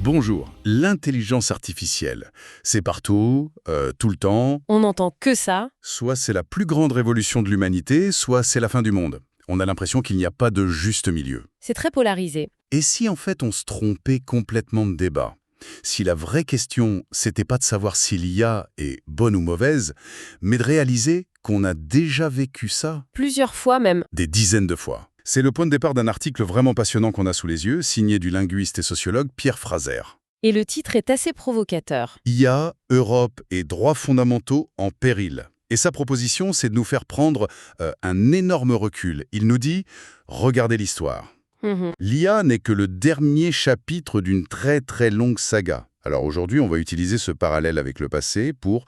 Bonjour, l'intelligence artificielle, c'est partout, tout le temps, On n'entend que ça. soit c'est la plus grande révolution de l'humanité, soit c'est la fin du monde. On a l'impression qu'il n'y a pas de juste milieu. C'est très polarisé. Et si en fait on se trompait complètement de débat? Si la vraie question, c'était pas de savoir si l'IA est bonne ou mauvaise, mais de réaliser qu'on a déjà vécu ça Plusieurs fois même. des dizaines de fois. C'est le point de départ d'un article vraiment passionnant qu'on a sous les yeux, signé du linguiste et sociologue Pierre Fraser. Et le titre est assez provocateur. IA, Europe et droits fondamentaux en péril. Et sa proposition, c'est de nous faire prendre un énorme recul. Il nous dit « Regardez l'histoire ». Mhm. L'IA n'est que le dernier chapitre d'une très très longue saga. Alors aujourd'hui, on va utiliser ce parallèle avec le passé pour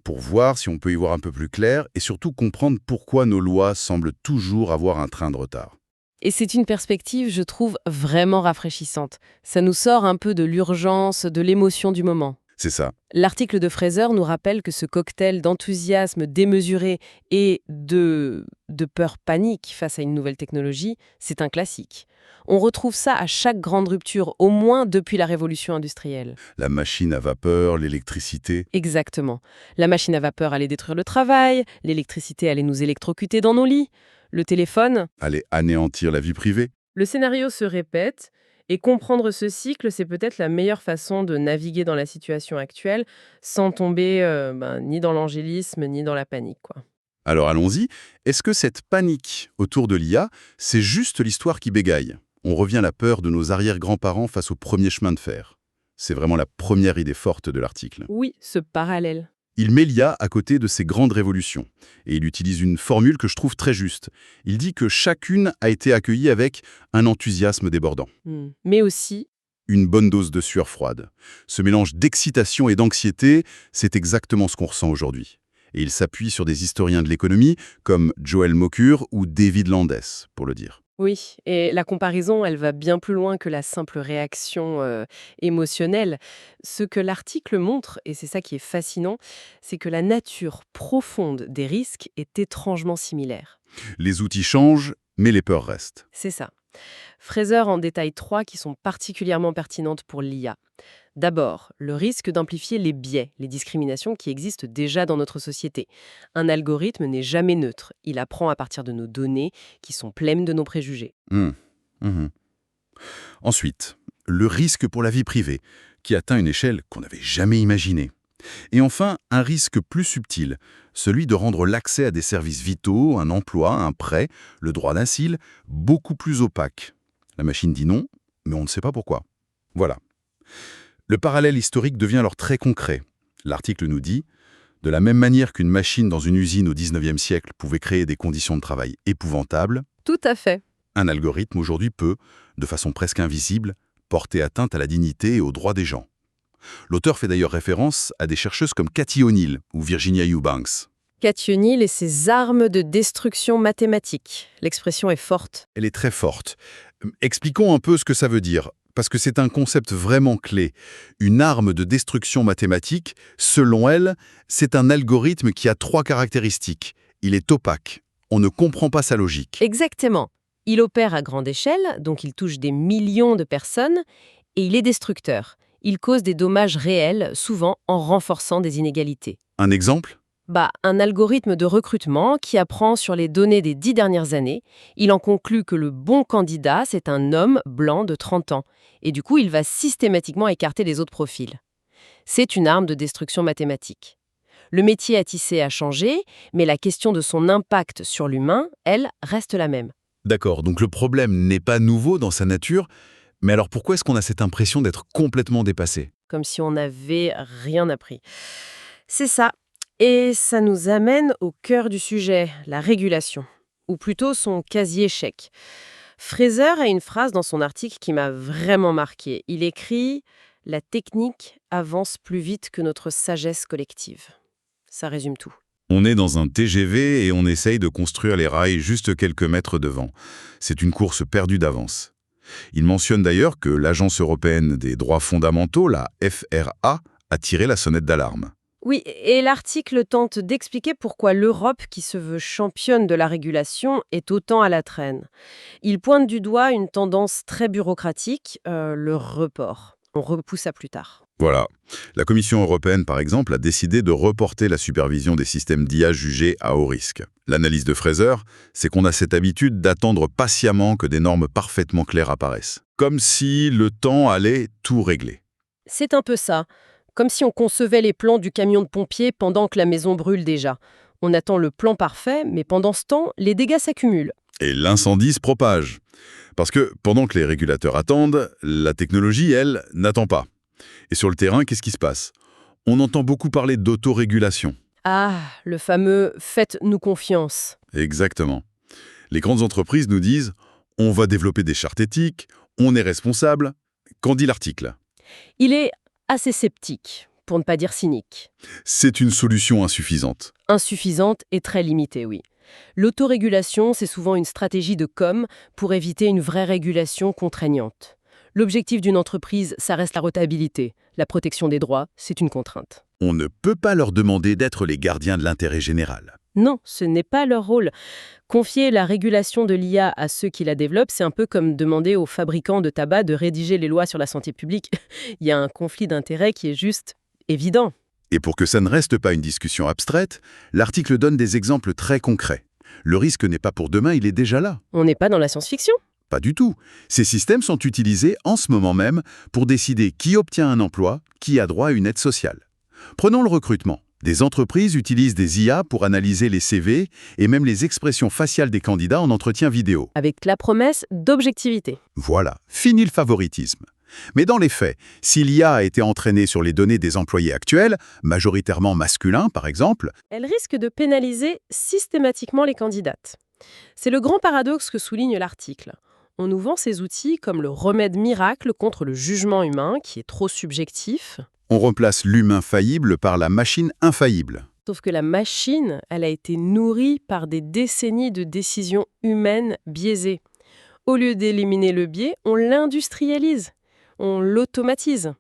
voir si on peut y voir un peu plus clair et surtout comprendre pourquoi nos lois semblent toujours avoir un train de retard. Et c'est une perspective, je trouve, vraiment rafraîchissante. Ça nous sort un peu de l'urgence, de l'émotion du moment. C'est ça. L'article de Fraser nous rappelle que ce cocktail d'enthousiasme démesuré et de peur panique face à une nouvelle technologie, c'est un classique. On retrouve ça à chaque grande rupture, au moins depuis la révolution industrielle. La machine à vapeur, l'électricité. Exactement. La machine à vapeur allait détruire le travail, l'électricité allait nous électrocuter dans nos lits, le téléphone. Allez anéantir la vie privée. Le scénario se répète, et comprendre ce cycle, c'est peut-être la meilleure façon de naviguer dans la situation actuelle sans tomber ni dans l'angélisme ni dans la panique, quoi. Alors allons-y, est-ce que cette panique autour de l'IA, c'est juste l'histoire qui bégaye? On revient à la peur de nos arrière-grands-parents face au premier chemin de fer. C'est vraiment la première idée forte de l'article. Oui, ce parallèle. Il met l'IA à côté de ces grandes révolutions. Et il utilise une formule que je trouve très juste. Il dit que chacune a été accueillie avec un enthousiasme débordant. Mais aussi, Une bonne dose de sueur froide. Ce mélange d'excitation et d'anxiété, c'est exactement ce qu'on ressent aujourd'hui. Et il s'appuie sur des historiens de l'économie comme Joel Mokyr ou David Landes, pour le dire. oui, et la comparaison, elle va bien plus loin que la simple réaction émotionnelle. Ce que l'article montre, et c'est ça qui est fascinant, c'est que la nature profonde des risques est étrangement similaire. Les outils changent, mais les peurs restent. C'est ça. Fraser en détaille trois qui sont particulièrement pertinentes pour l'IA. D'abord, le risque d'amplifier les biais, les discriminations qui existent déjà dans notre société. Un algorithme n'est jamais neutre. Il apprend à partir de nos données qui sont pleines de nos préjugés. Mhm. Ensuite, le risque pour la vie privée, qui atteint une échelle qu'on n'avait jamais imaginée. Et enfin, un risque plus subtil, celui de rendre l'accès à des services vitaux, un emploi, un prêt, le droit d'asile, beaucoup plus opaque. La machine dit non, mais on ne sait pas pourquoi. Voilà. Le parallèle historique devient alors très concret. L'article nous dit, de la même manière qu'une machine dans une usine au XIXe siècle pouvait créer des conditions de travail épouvantables, Tout à fait. un algorithme aujourd'hui peut, de façon presque invisible, porter atteinte à la dignité et aux droits des gens. L'auteur fait d'ailleurs référence à des chercheuses comme Cathy O'Neill ou Virginia Eubanks. Cathy O'Neill et ses armes de destruction mathématique. L'expression est forte. Elle est très forte. Expliquons un peu ce que ça veut dire, parce que c'est un concept vraiment clé. Une arme de destruction mathématique, selon elle, c'est un algorithme qui a trois caractéristiques. Il est opaque. On ne comprend pas sa logique. Exactement. Il opère à grande échelle, donc il touche des millions de personnes, et il est destructeur. Il cause des dommages réels, souvent en renforçant des inégalités. Un exemple ? Un algorithme de recrutement qui apprend sur les données des 10 dernières années. Il en conclut que le bon candidat, c'est un homme blanc de 30 ans. Et du coup, il va systématiquement écarter les autres profils. C'est une arme de destruction mathématique. Le métier à tisser a changé, mais la question de son impact sur l'humain, elle, reste la même. D'accord, donc le problème n'est pas nouveau dans sa nature, mais alors pourquoi est-ce qu'on a cette impression d'être complètement dépassé ? Comme si on n'avait rien appris. C'est ça. Et ça nous amène au cœur du sujet, la régulation, ou plutôt son quasi-échec. Fraser a une phrase dans son article qui m'a vraiment marquée. Il écrit « La technique avance plus vite que notre sagesse collective ». Ça résume tout. On est dans un TGV et on essaye de construire les rails juste quelques mètres devant. C'est une course perdue d'avance. Il mentionne d'ailleurs que l'Agence européenne des droits fondamentaux, la FRA, a tiré la sonnette d'alarme. Oui, et l'article tente d'expliquer pourquoi l'Europe, qui se veut championne de la régulation, est autant à la traîne. Il pointe du doigt une tendance très bureaucratique, le report. On repousse à plus tard. Voilà. La Commission européenne, par exemple, a décidé de reporter la supervision des systèmes d'IA jugés à haut risque. L'analyse de Fraser, c'est qu'on a cette habitude d'attendre patiemment que des normes parfaitement claires apparaissent. Comme si le temps allait tout régler. C'est un peu ça. Comme si on concevait les plans du camion de pompiers pendant que la maison brûle déjà. On attend le plan parfait, mais pendant ce temps, les dégâts s'accumulent. Et l'incendie se propage. Parce que pendant que les régulateurs attendent, la technologie, elle, n'attend pas. Et sur le terrain, qu'est-ce qui se passe? On entend beaucoup parler d'autorégulation. Ah, le fameux « faites-nous confiance ». Exactement. Les grandes entreprises nous disent « on va développer des chartes éthiques, on est responsable ». Qu'en dit l'article? Il est assez sceptique, pour ne pas dire cynique. C'est une solution insuffisante. Insuffisante et très limitée, oui. L'autorégulation, c'est souvent une stratégie de com pour éviter une vraie régulation contraignante. L'objectif d'une entreprise, ça reste la rentabilité. La protection des droits, c'est une contrainte. On ne peut pas leur demander d'être les gardiens de l'intérêt général. Non, ce n'est pas leur rôle. Confier la régulation de l'IA à ceux qui la développent, c'est un peu comme demander aux fabricants de tabac de rédiger les lois sur la santé publique. Il y a un conflit d'intérêts qui est juste évident. Et pour que ça ne reste pas une discussion abstraite, l'article donne des exemples très concrets. Le risque n'est pas pour demain, il est déjà là. On n'est pas dans la science-fiction. Pas du tout. Ces systèmes sont utilisés en ce moment même pour décider qui obtient un emploi, qui a droit à une aide sociale. Prenons le recrutement. Des entreprises utilisent des IA pour analyser les CV et même les expressions faciales des candidats en entretien vidéo. Avec la promesse d'objectivité. Voilà, fini le favoritisme. Mais dans les faits, si l'IA a été entraînée sur les données des employés actuels, majoritairement masculins par exemple, Elle risque de pénaliser systématiquement les candidates. C'est le grand paradoxe que souligne l'article. On nous vend ces outils comme le remède miracle contre le jugement humain qui est trop subjectif. on remplace l'humain faillible par la machine infaillible. Sauf que la machine, elle a été nourrie par des décennies de décisions humaines biaisées. Au lieu d'éliminer le biais, on l'industrialise, on l'automatise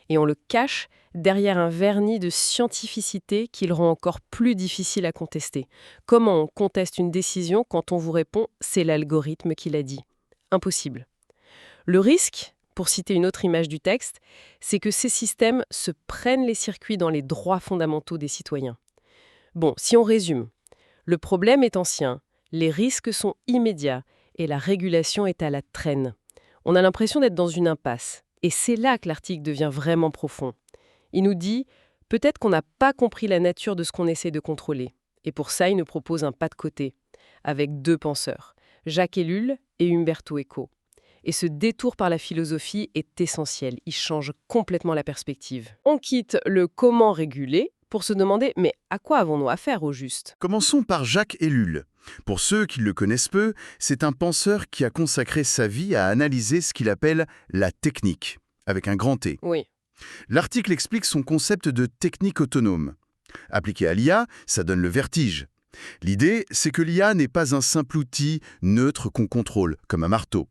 et on le cache derrière un vernis de scientificité qui le rend encore plus difficile à contester. Comment on conteste une décision quand on vous répond « c'est l'algorithme qui l'a dit ». Impossible. Le risque, pour citer une autre image du texte, c'est que ces systèmes se prennent les circuits dans les droits fondamentaux des citoyens. Bon, si on résume, le problème est ancien, les risques sont immédiats et la régulation est à la traîne. On a l'impression d'être dans une impasse. Et c'est là que l'article devient vraiment profond. Il nous dit, peut-être qu'on n'a pas compris la nature de ce qu'on essaie de contrôler. Et pour ça, il nous propose un pas de côté, avec deux penseurs, Jacques Ellul et Umberto Eco. Et ce détour par la philosophie est essentiel, il change complètement la perspective. On quitte le comment réguler pour se demander, mais à quoi avons-nous affaire au juste? Commençons par Jacques Ellul. Pour ceux qui le connaissent peu, c'est un penseur qui a consacré sa vie à analyser ce qu'il appelle la technique, avec un grand T. Oui. L'article explique son concept de technique autonome. Appliqué à l'IA, ça donne le vertige. L'idée, c'est que l'IA n'est pas un simple outil neutre qu'on contrôle, comme un marteau.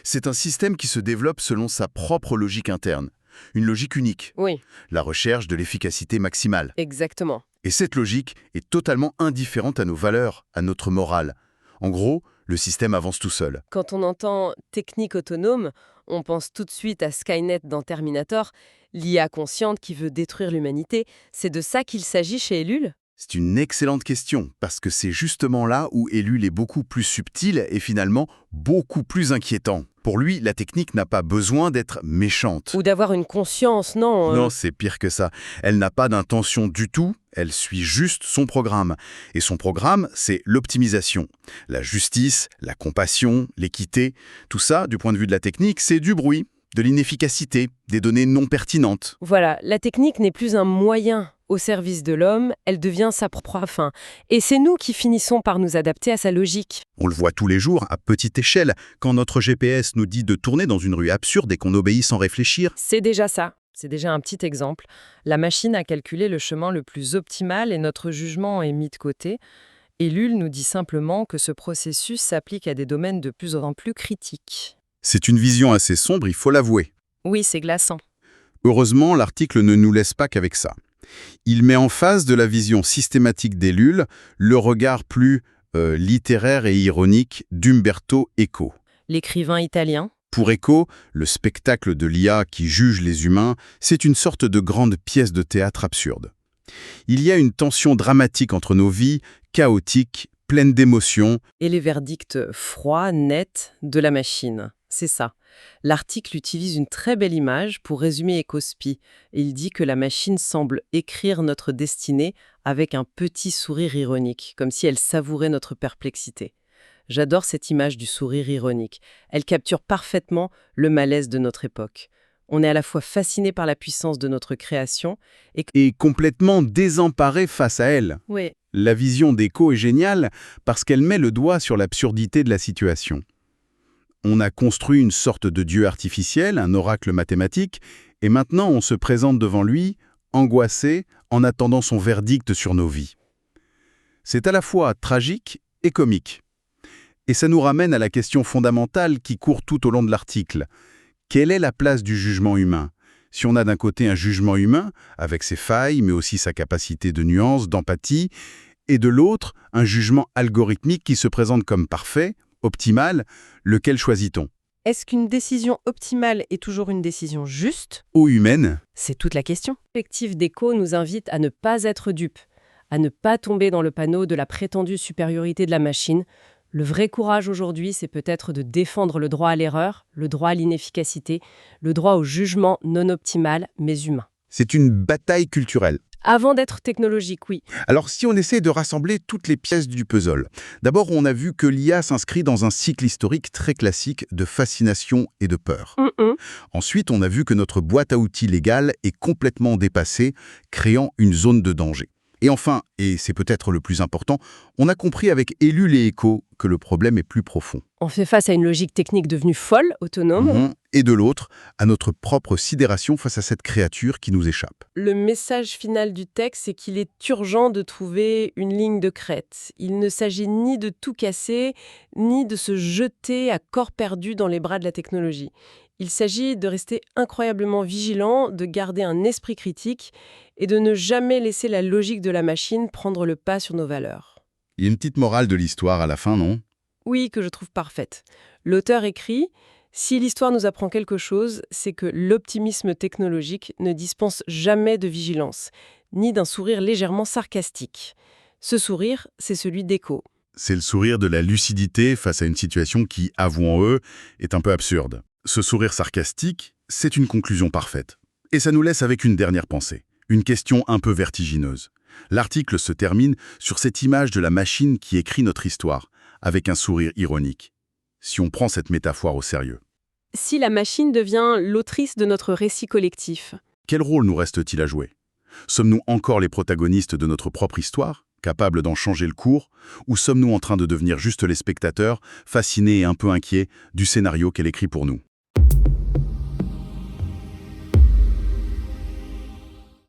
C'est un système qui se développe selon sa propre logique interne. Une logique unique. Oui, La recherche de l'efficacité maximale. exactement. Et cette logique est totalement indifférente à nos valeurs, à notre morale. En gros, le système avance tout seul. Quand on entend technique autonome, on pense tout de suite à Skynet dans Terminator, l'IA consciente qui veut détruire l'humanité. C'est de ça qu'il s'agit chez Ellul? C'est une excellente question, parce que c'est justement là où Ellul est beaucoup plus subtil et finalement beaucoup plus inquiétant. Pour lui, la technique n'a pas besoin d'être méchante. Ou d'avoir une conscience, non? Non, c'est pire que ça. Elle n'a pas d'intention du tout, elle suit juste son programme. Et son programme, c'est l'optimisation. La justice, la compassion, l'équité, tout ça, du point de vue de la technique, c'est du bruit, de l'inefficacité, des données non pertinentes. Voilà, la technique n'est plus un moyen au service de l'homme, elle devient sa propre fin. Et c'est nous qui finissons par nous adapter à sa logique. On le voit tous les jours, à petite échelle, quand notre GPS nous dit de tourner dans une rue absurde et qu'on obéit sans réfléchir. C'est déjà ça. C'est déjà un petit exemple. La machine a calculé le chemin le plus optimal et notre jugement est mis de côté. Ellul nous dit simplement que ce processus s'applique à des domaines de plus en plus critiques. C'est une vision assez sombre, il faut l'avouer. Oui, c'est glaçant. Heureusement, l'article ne nous laisse pas qu'avec ça. Il met en face de la vision systématique d'Ellul le regard plus littéraire et ironique d'Umberto Eco. L'écrivain italien, Pour Eco, le spectacle de l'IA qui juge les humains, c'est une sorte de grande pièce de théâtre absurde. Il y a une tension dramatique entre nos vies, chaotiques, pleines d'émotions. Et les verdicts froids, nets de la machine. C'est ça. L'article utilise une très belle image pour résumer Ecospi. Il dit que la machine semble écrire notre destinée avec un petit sourire ironique, comme si elle savourait notre perplexité. J'adore cette image du sourire ironique. Elle capture parfaitement le malaise de notre époque. On est à la fois fasciné par la puissance de notre création Et complètement désemparé face à elle. Oui. La vision d'Eco est géniale parce qu'elle met le doigt sur l'absurdité de la situation. On a construit une sorte de dieu artificiel, un oracle mathématique, et maintenant on se présente devant lui, angoissé, en attendant son verdict sur nos vies. C'est à la fois tragique et comique. Et ça nous ramène à la question fondamentale qui court tout au long de l'article. Quelle est la place du jugement humain ? Si on a d'un côté un jugement humain, avec ses failles, mais aussi sa capacité de nuance, d'empathie, et de l'autre, un jugement algorithmique qui se présente comme parfait, optimal, lequel choisit-on ? Est-ce qu'une décision optimale est toujours une décision juste ? Ou humaine ? C'est toute la question. La perspective d'Eco nous invite à ne pas être dupes, à ne pas tomber dans le panneau de la prétendue supériorité de la machine. Le vrai courage aujourd'hui, c'est peut-être de défendre le droit à l'erreur, le droit à l'inefficacité, le droit au jugement non optimal, mais humain. C'est une bataille culturelle. Avant d'être technologique, oui. Alors si on essaie de rassembler toutes les pièces du puzzle, d'abord on a vu que l'IA s'inscrit dans un cycle historique très classique de fascination et de peur. Ensuite, on a vu que notre boîte à outils légale est complètement dépassée, créant une zone de danger. Et enfin, et c'est peut-être le plus important, on a compris avec Ellul et Eco que le problème est plus profond. On fait face à une logique technique devenue folle, autonome. Et de l'autre, à notre propre sidération face à cette créature qui nous échappe. Le message final du texte, c'est qu'il est urgent de trouver une ligne de crête. Il ne s'agit ni de tout casser, ni de se jeter à corps perdu dans les bras de la technologie. Il s'agit de rester incroyablement vigilant, de garder un esprit critique et de ne jamais laisser la logique de la machine prendre le pas sur nos valeurs. Il y a une petite morale de l'histoire à la fin, non ? Oui, que je trouve parfaite. L'auteur écrit « Si l'histoire nous apprend quelque chose, c'est que l'optimisme technologique ne dispense jamais de vigilance, ni d'un sourire légèrement sarcastique. Ce sourire, c'est celui d'Eco. » C'est le sourire de la lucidité face à une situation qui, avouons-le, est un peu absurde. Ce sourire sarcastique, c'est une conclusion parfaite. Et ça nous laisse avec une dernière pensée, une question un peu vertigineuse. L'article se termine sur cette image de la machine qui écrit notre histoire, avec un sourire ironique. Si on prend cette métaphore au sérieux. Si la machine devient l'autrice de notre récit collectif, Quel rôle nous reste-t-il à jouer ? Sommes-nous encore les protagonistes de notre propre histoire, capables d'en changer le cours, ou sommes-nous en train de devenir juste les spectateurs, fascinés et un peu inquiets du scénario qu'elle écrit pour nous ?